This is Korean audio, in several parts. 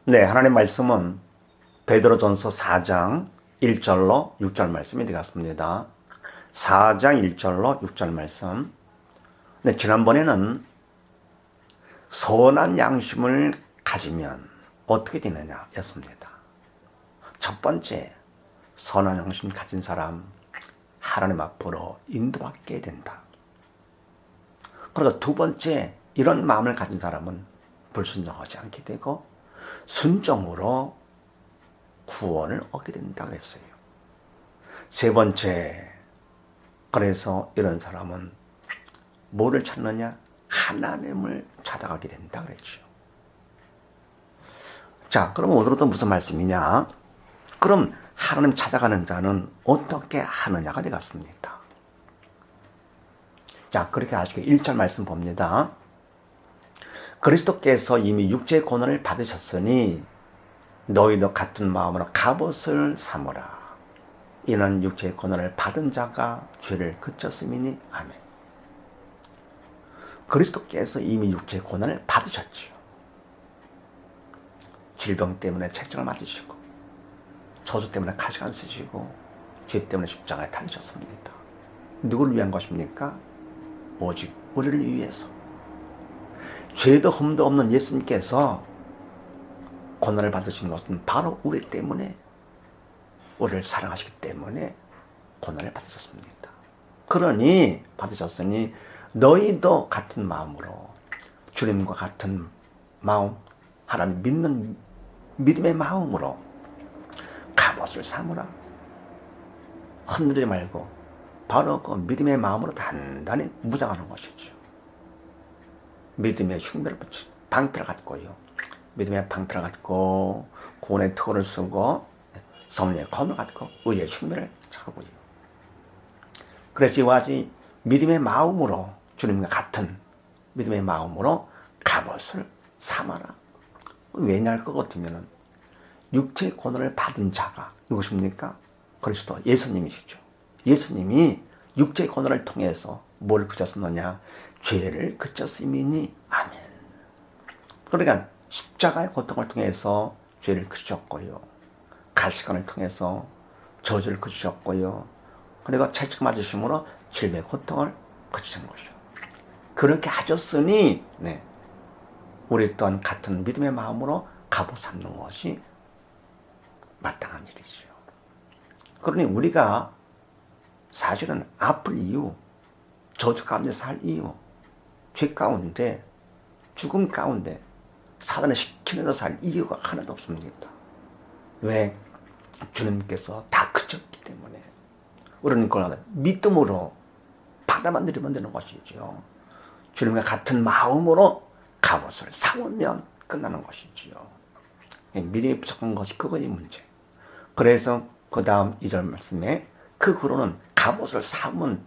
네, 하나님 말씀은 베드로전서 4장 1절로 6절 말씀이 되겠습니다. 4장 1절로 6절 말씀. 네, 지난번에는 선한 양심을 가지면 어떻게 되느냐 였습니다. 첫 번째, 선한 양심 가진 사람 하나님 앞으로 인도받게 된다. 그리고 두 번째, 이런 마음을 가진 사람은 불순종하지 않게 되고 순종으로 구원을 얻게 된다 그랬어요. 세 번째, 그래서 이런 사람은 뭐를 찾느냐? 하나님을 찾아가게 된다 그랬죠. 자, 그럼 오늘은 또 무슨 말씀이냐? 그럼 하나님 찾아가는 자는 어떻게 하느냐가 되겠습니다. 자, 그렇게 아시고 1절 말씀 봅니다. 그리스도께서 이미 육체의 고난을 받으셨으니 너희도 같은 마음으로 갑옷을 삼으라. 이는 육체의 고난을 받은 자가 죄를 그쳤음이니. 아멘. 그리스도께서 이미 육체의 고난을 받으셨지요. 질병 때문에 책정을 맞으시고 저주 때문에 가시관 쓰시고 죄 때문에 십자가에 달리셨습니다. 누구를 위한 것입니까? 오직 우리를 위해서. 죄도 흠도 없는 예수님께서 고난을 받으신 것은 바로 우리 때문에, 우리를 사랑하시기 때문에 고난을 받으셨습니다. 그러니 받으셨으니 너희도 같은 마음으로, 주님과 같은 마음, 하나님 믿는 믿음의 마음으로 갑옷을 삼으라. 흔들지 말고 바로 그 믿음의 마음으로 단단히 무장하는 것이죠. 믿음의 흉배를 붙인 방패를 갖고요. 믿음의 방패를 갖고 구원의 특권을 쓰고 성령의 검을 갖고 의의 흉배를 차고요. 그래서 이와 같이 믿음의 마음으로, 주님과 같은 믿음의 마음으로 갑옷을 삼아라. 왜냐할 것 같으면 육체의 고난을 받은 자가 누구십니까? 그리스도 예수님이시죠. 예수님이 육체의 고난을 통해서 뭘 그쳤느냐? 죄를 그쳤음이니. 아멘. 그러니까 십자가의 고통을 통해서 죄를 그치셨고요. 가시관을 통해서 저주를 그치셨고요. 그리고 채찍 맞으심으로 질병의 고통을 그치신 것이죠. 그렇게 하셨으니 우리 또한 같은 믿음의 마음으로 갑옷 삼는 것이 마땅한 일이죠. 그러니 우리가 사실은 아플 이유, 저주 가운데 살 이유, 죄 가운데, 죽음 가운데 사단을 시키면서 살 이유가 하나도 없습니다. 왜? 주님께서 다 그쳤기 때문에. 우리는 그걸 믿음으로 받아만 들이면 되는 것이죠. 주님과 같은 마음으로 갑옷을 삼으면 끝나는 것이지요. 믿음이 부족한 것이 그것이 문제. 그래서 그 다음 2절 말씀에 그 후로는, 갑옷을 삼은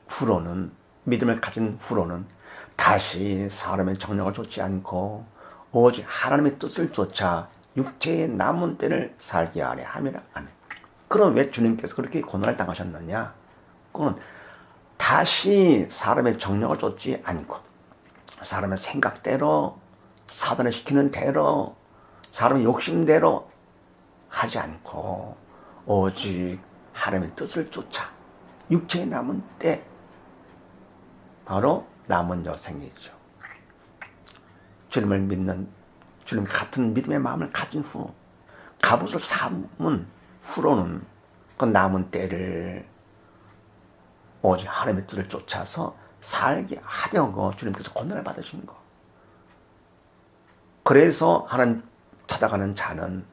후로는, 믿음을 가진 후로는 다시 사람의 정력을 쫓지 않고 오직 하나님의 뜻을 쫓아 육체의 남은 때를 살게 하려 함이라. 아멘. 그럼 왜 주님께서 그렇게 고난을 당하셨느냐? 그건 다시 사람의 정력을 쫓지 않고 사람의 생각대로, 사단을 시키는 대로, 사람의 욕심대로 하지 않고 오직 하나님의 뜻을 쫓아 육체의 남은 때, 바로 남은 여생이죠. 주님을 믿는, 주님과 같은 믿음의 마음을 가진 후 갑옷을 삼은 후로는 그 남은 때를 오직 하나님의 뜻을 쫓아서 살게 하려고 주님께서 고난을 받으신 거. 그래서 하나님 찾아가는 자는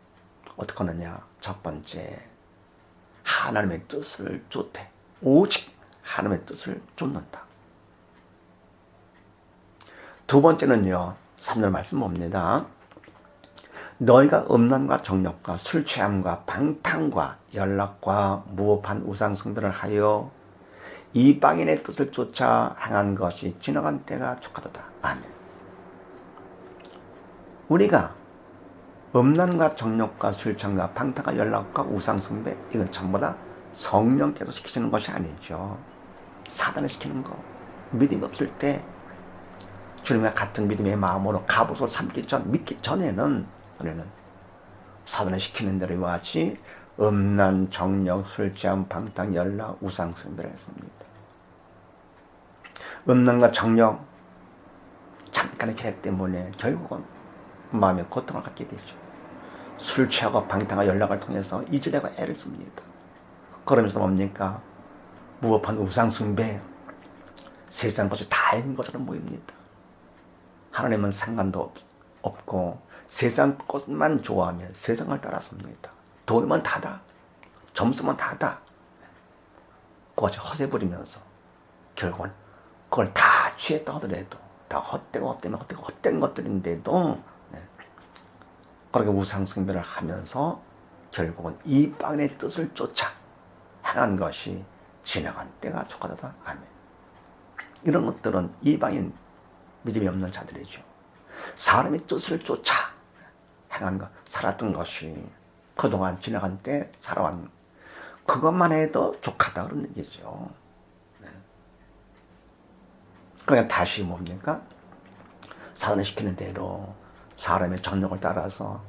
어떻게 하느냐? 첫 번째, 하나님의 뜻을 쫓되, 오직 하나님의 뜻을 쫓는다. 두 번째는요, 3절 말씀 봅니다. 너희가 음란과 정욕과 술 취함과 방탕과 연락과 무법한 우상 숭배를 하여 이방인의 뜻을 쫓아 행한 것이 지나간 때가 촉하도다. 아멘. 우리가 음란과 정욕과 술 취함과 방탕과 연락과 우상 숭배, 이건 전부 다 성령께서 시키시는 것이 아니죠. 사단을 시키는 거. 믿음이 없을 때 주님과 같은 믿음의 마음으로 갑옷을 믿기 전에는 우리는 사단을 시키는 대로 이와 같이 음란, 정력, 술 취함, 방탕, 연락, 우상 숭배를 했습니다. 음란과 정력, 잠깐의 계획 때문에 결국은 마음의 고통을 갖게 되죠. 술 취하고 방탕과 연락을 통해서 이지레고 애를 씁니다. 그러면서 뭡니까? 무법한 우상 숭배, 세상 것이 다 있는 것처럼 보입니다. 하나님은 상관도 없고 세상 것만 좋아하며 세상을 따라섭니다. 돈이면 다다, 점수면 다다. 그것이 허세 부리면서 결국은 그걸 다 취했다 하더라도 다 헛된 것들인데도 그렇게 우상 숭배를 하면서 결국은 이방인의 뜻을 쫓아 행한 것이 지나간 때가 촉하다. 아멘. 이런 것들은 이방인 믿음이 없는 자들이죠. 사람의 뜻을 쫓아 행한 것, 살았던 것이 그동안 지나간 때 살아왔는 그것만 해도 족하다 그런 얘기죠. 그러니까 다시 뭡니까? 사단을 시키는 대로 사람의 정력을 따라서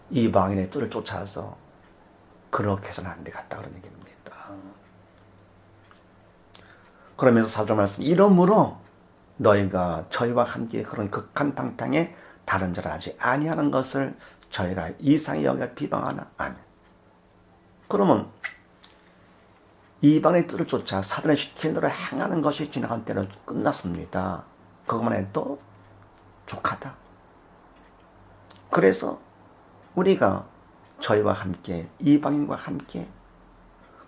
이방인의 뜻을 쫓아서 그렇게 해서는 안 되겠다 그런 얘기입니다. 그러면서 사도 말씀, 이러므로 너희가 저희와 함께 그런 극한 방탕에 다른 자를 하지 아니하는 것을 저희가 이상히 여겨 비방하나? 아멘. 그러면 이방의 뜻을 쫓아 사단을 시키는 대로 행하는 것이 지나간 때로 끝났습니다. 그것만 해도 족하다. 그래서 우리가 저희와 함께 이방인과 함께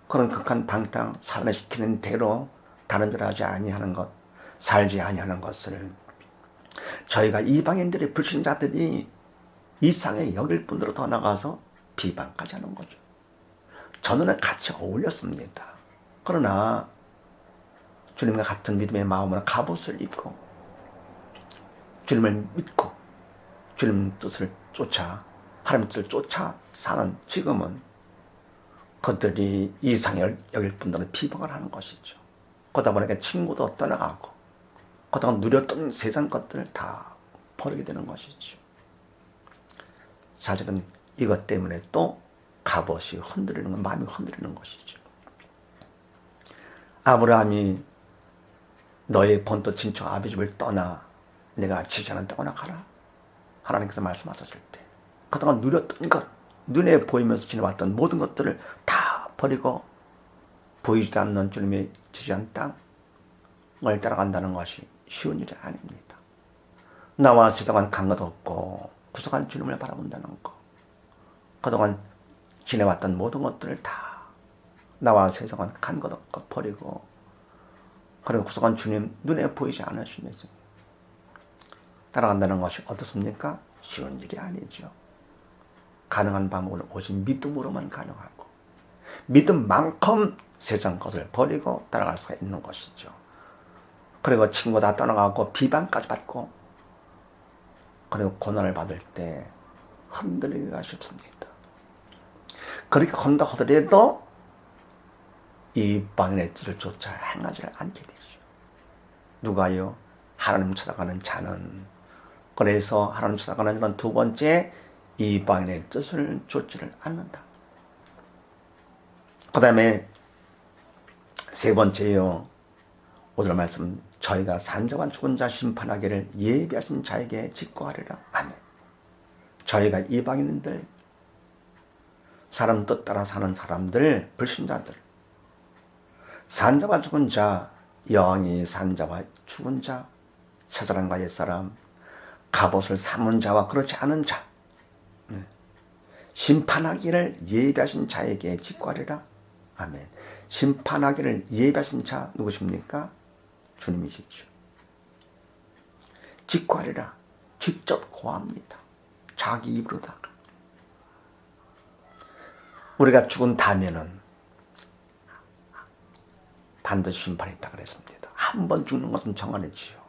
그런 극한 방탕 사단을 시키는 대로 다른 줄 하지 아니하는 것, 살지 아니하는 것을 저희가 이방인들의 불신자들이 이상하게 여길 분으로 더 나가서 비방까지 하는 거죠. 전원은 같이 어울렸습니다. 그러나 주님과 같은 믿음의 마음으로 갑옷을 입고 주님을 믿고 주님 뜻을 쫓아 하나님 뜻을 쫓아 사는 지금은 그들이 이상하게 여길 분들은 비방을 하는 것이죠. 그러다 보니까 친구도 떠나가고 그동안 누렸던 세상 것들을 다 버리게 되는 것이죠. 사실은 이것 때문에 또 갑옷이 흔들리는 것, 마음이 흔들리는 것이죠. 아브라함이 너의 본토 친척 아비 집을 떠나 내가 지시하는 땅으로 가라. 하나님께서 말씀하셨을 때 그동안 누렸던 것, 눈에 보이면서 지내왔던 모든 것들을 다 버리고 보이지도 않는 주님의 지시한 땅을 따라간다는 것이 쉬운 일이 아닙니다. 나와 세상은 간 것 없고 구속한 주님을 바라본다는 것, 그동안 지내왔던 모든 것들을 다 나와 세상은 간 것 없고 버리고 그리고 구속한 주님 눈에 보이지 않으시면서 따라간다는 것이 어떻습니까? 쉬운 일이 아니죠. 가능한 방법은 오직 믿음으로만 가능하고 믿음만큼 세상 것을 버리고 따라갈 수가 있는 것이죠. 그리고 친구 다 떠나가고 비방까지 받고 그리고 고난을 받을 때 흔들리기가 쉽습니다. 그렇게 건다 하더라도 이방인의 뜻을 쫓아 행하지를 않게 되죠. 누가요? 하나님 찾아가는 자는. 그래서 하나님 찾아가는 자는 두 번째 이방인의 뜻을 쫓지를 않는다. 그 다음에 세 번째요. 5절 말씀, 저희가 산자와 죽은 자 심판하기를 예비하신 자에게 직고하리라. 아멘. 저희가 이방인들, 사람 뜻 따라 사는 사람들, 불신자들, 산자와 죽은 자, 영이 산자와 죽은 자, 새사람과 옛사람, 갑옷을 삼은 자와 그렇지 않은 자, 심판하기를 예비하신 자에게 직고하리라. 아멘. 심판하기를 예비하신 자 누구십니까? 주님이시죠. 직고하리라. 직접 고합니다. 자기 입으로다가. 우리가 죽은 다음에는 반드시 심판이 있다 그랬습니다. 한 번 죽는 것은 정한이지요.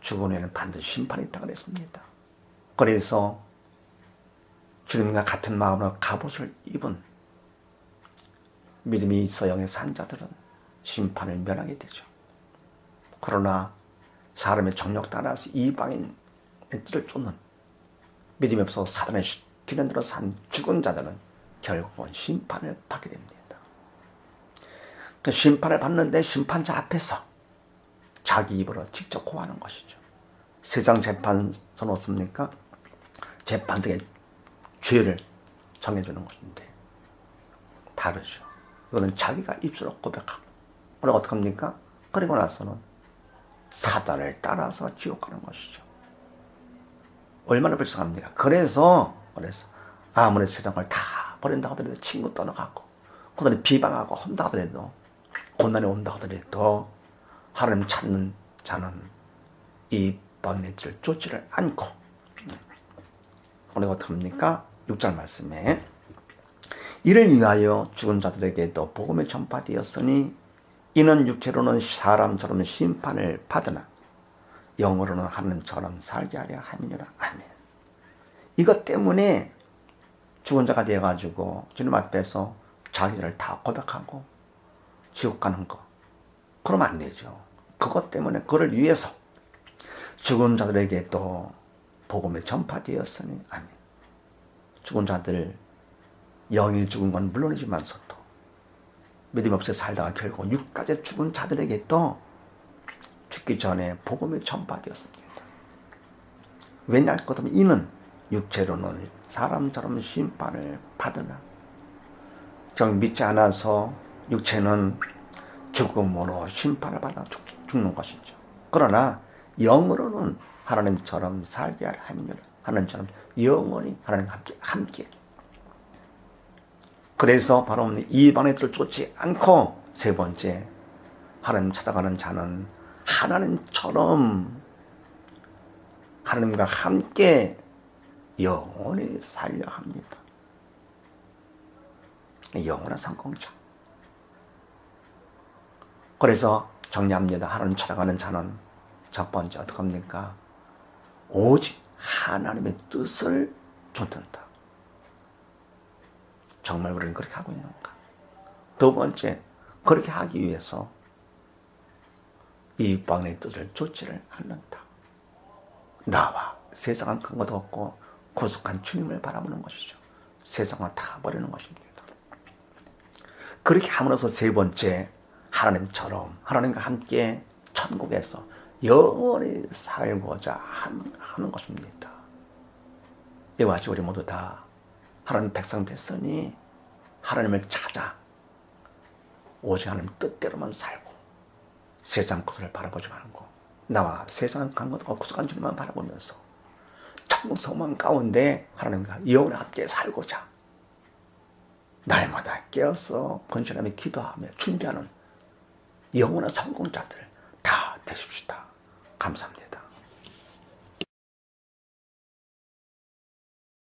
죽은 후에는 반드시 심판이 있다 그랬습니다. 그래서 주님과 같은 마음으로 갑옷을 입은 믿음이 있어 영의 산 자들은 심판을 면하게 되죠. 그러나 사람의 정욕 따라서 이방인의 뜻을 쫓는 믿음이 없어 사단의 시키는 대로 산 죽은 자들은 결국은 심판을 받게 됩니다. 그 심판을 받는데 심판자 앞에서 자기 입으로 직접 고하는 것이죠. 세상 재판서는 없습니까? 재판장의 죄를 정해주는 것인데 다르죠. 이거는 자기가 입술로 고백하고 그리고 어떻게 합니까? 그리고 나서는 사단을 따라서 지옥 가는 것이죠. 얼마나 불쌍합니까? 그래서 아무리 세상을 다 버린다 하더라도 친구 떠나가고 그들이 비방하고 혼다 하더라도 고난이 온다 하더라도 하나님 찾는 자는 이 방의 뜻을 쫓지를 않고 그리고 어떻게 합니까? 6절 말씀에 이를 위하여 죽은 자들에게도 복음이 전파되었으니 이는 육체로는 사람처럼 심판을 받으나 영으로는 하나님처럼 살게 하려 함이니라. 아멘. 이것 때문에 죽은 자가 되어가지고 주님 앞에서 자기를 다 고백하고 지옥 가는 거 그러면 안 되죠. 그것 때문에 그를 위해서 죽은 자들에게도 복음이 전파되었으니 아멘. 죽은 자들 영이 죽은 건 물론이지만서도 믿음 없이 살다가 결국 육까지 죽은 자들에게도 죽기 전에 복음이 전파되었습니다. 왜냐하면 이는 육체로는 사람처럼 심판을 받으나 정 믿지 않아서 육체는 죽음으로 심판을 받아 죽는 것이죠. 그러나 영으로는 하나님처럼 살게 하려 함이니라. 하나님처럼 영원히 하나님과 함께. 그래서 바로 이방의 뜻을 쫓지 않고 세 번째 하나님 찾아가는 자는 하나님처럼 하나님과 함께 영원히 살려 합니다. 영원한 성공자. 그래서 정리합니다. 하나님 찾아가는 자는 첫 번째 어떻게 합니까? 오직 하나님의 뜻을 쫓는다. 정말 우리는 그렇게 하고 있는가? 두 번째, 그렇게 하기 위해서 이 방의 뜻을 쫓지를 않는다. 나와 세상은 큰 것도 없고 구속한 주님을 바라보는 것이죠. 세상은 다 버리는 것입니다. 그렇게 함으로써 세 번째, 하나님처럼 하나님과 함께 천국에서 영원히 살고자 하는 것입니다. 이와 같이 우리 모두 다 하나님 백성 됐으니 하나님을 찾아 오직 하나님 뜻대로만 살고 세상 것을 바라보지 말고 나와 세상은 간 것도 구속한 주님만 바라보면서 천국 소망 가운데 하나님과 영원히 함께 살고자 날마다 깨어서 건실하며 기도하며 준비하는 영원한 성공자들 다 되십시다. 감사합니다.